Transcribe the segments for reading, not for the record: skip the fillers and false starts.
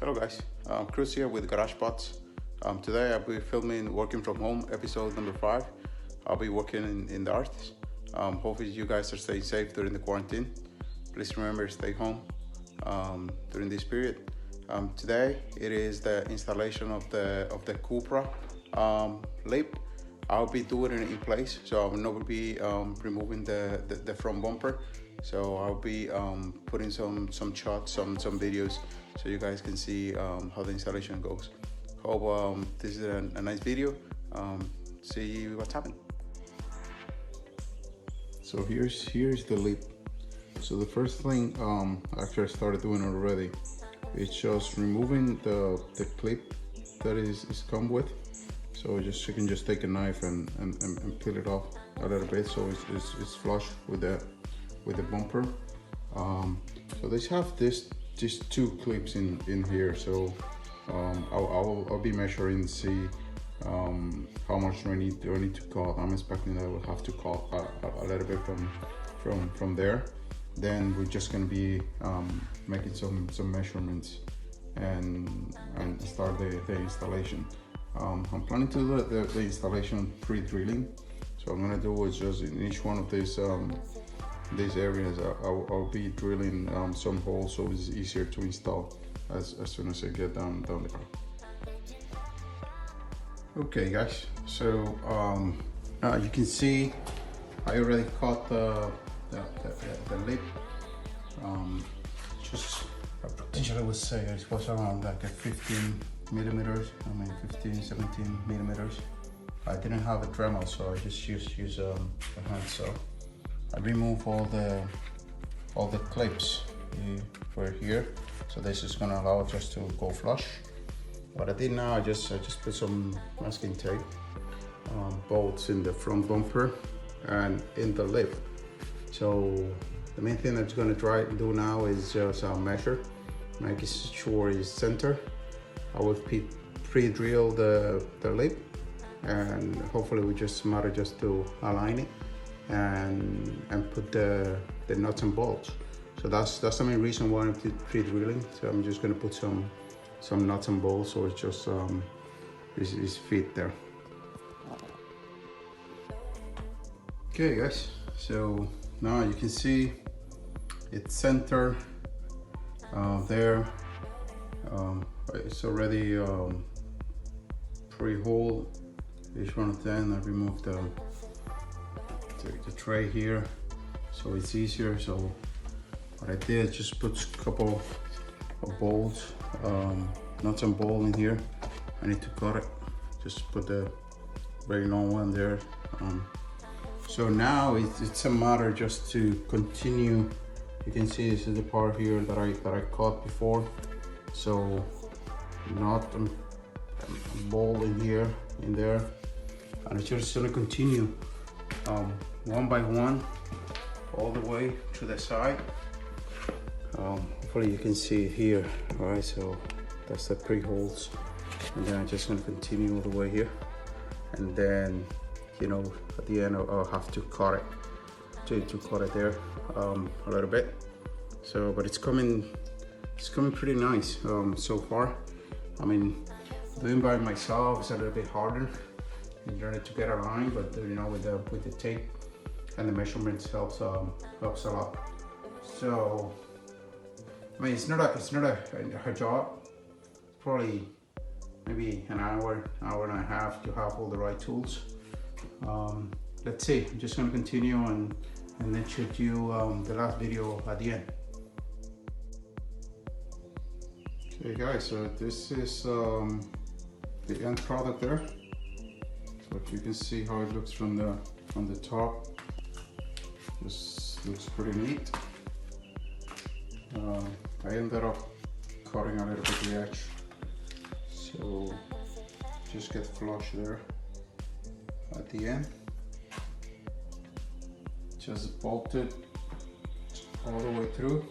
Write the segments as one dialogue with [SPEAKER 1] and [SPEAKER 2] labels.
[SPEAKER 1] Hello guys, Cruz here with GarageBots. Today I'll be filming working from home episode number 5. I'll be working in DarTTh. Hopefully you guys are staying safe during the quarantine. Please remember to stay home during this period. Today it is the installation of the Cupra lip. I'll be doing it in place, so I will not be removing the front bumper. So I'll be putting some shots, some videos, so you guys can see how the installation goes. Hope this is a nice video. See what's happening. So here's the lip. So the first thing actually I started doing already, it's just removing the clip that is come with. So you can just take a knife and peel it off a little bit, so it's flush with the bumper. So they have these 2 clips in here. So I'll be measuring to see how much do I need to cut. I'm expecting that I will have to cut a little bit from there. Then we're just gonna be making some measurements and start the installation. I'm planning to do the installation pre-drilling. So I'm gonna do is just in each one of these areas I'll be drilling some holes, so it's easier to install as soon as I get down the car. Okay guys, so you can see I already cut the lip. Just I potentially would say it was around like a 15 millimeters. I mean 15, 17 millimeters. I didn't have a Dremel, so I just use a hand saw. I remove all the clips for here, so this is gonna allow it just to go flush. What I did now, I just put some masking tape, both in the front bumper and in the lip. So the main thing that's gonna try to do now is just measure, making sure it's center. I will pre-drill the lip, and hopefully we just matter just to align it and put the nuts and bolts. So that's the main reason why I'm pre-drilling. So I'm just gonna put some nuts and bolts, so it's just is fit there. Okay guys, so now you can see it's center there. It's already pre-hole each one of them. I removed the tray here, so it's easier. So what I did, just put a couple of bolts, nuts and bolt in here. I need to cut it. Just put the very long one there. So now it's a matter just to continue. You can see this is the part here that I cut before. So not a bolt in here, in there, and it's just gonna continue one by one all the way to the side. Hopefully you can see it here. All right, so that's the pre-holes, and then I'm just gonna continue all the way here, and then at the end I'll have to cut it to cut it there a little bit. So but it's coming pretty nice so far. I mean, doing by myself is a little bit harder in order to get a line, but with the tape and the measurements helps a lot. So I mean, it's not a job. It's probably maybe an hour and a half to have all the right tools. Let's see. I'm just gonna continue and then show you the last video at the end. Okay guys, so this is the end product there. So if you can see how it looks from the top, this looks pretty neat. I ended up cutting a little bit the edge, so just get flush there at the end. Just bolted all the way through.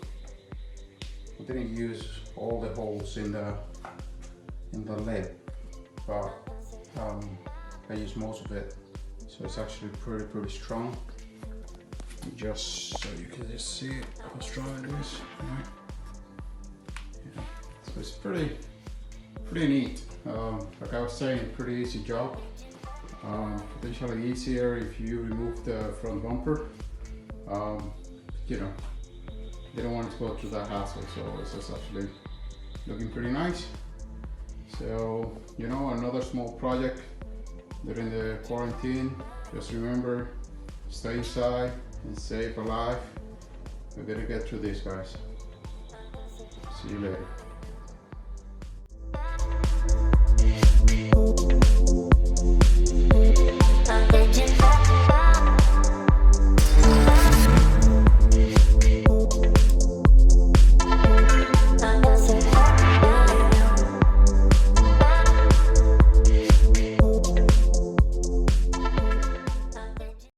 [SPEAKER 1] I didn't use all the holes in the lip, but I used most of it, so it's actually pretty strong. Just so you can just see how strong it is. Right? Yeah. So it's pretty neat. Like I was saying, pretty easy job. Potentially easier if you remove the front bumper. You know, they don't want to go through that hassle, so it's just actually looking pretty nice. So, you know, another small project during the quarantine. Just remember, stay inside and save a life. We're gonna get through this, guys. See you later.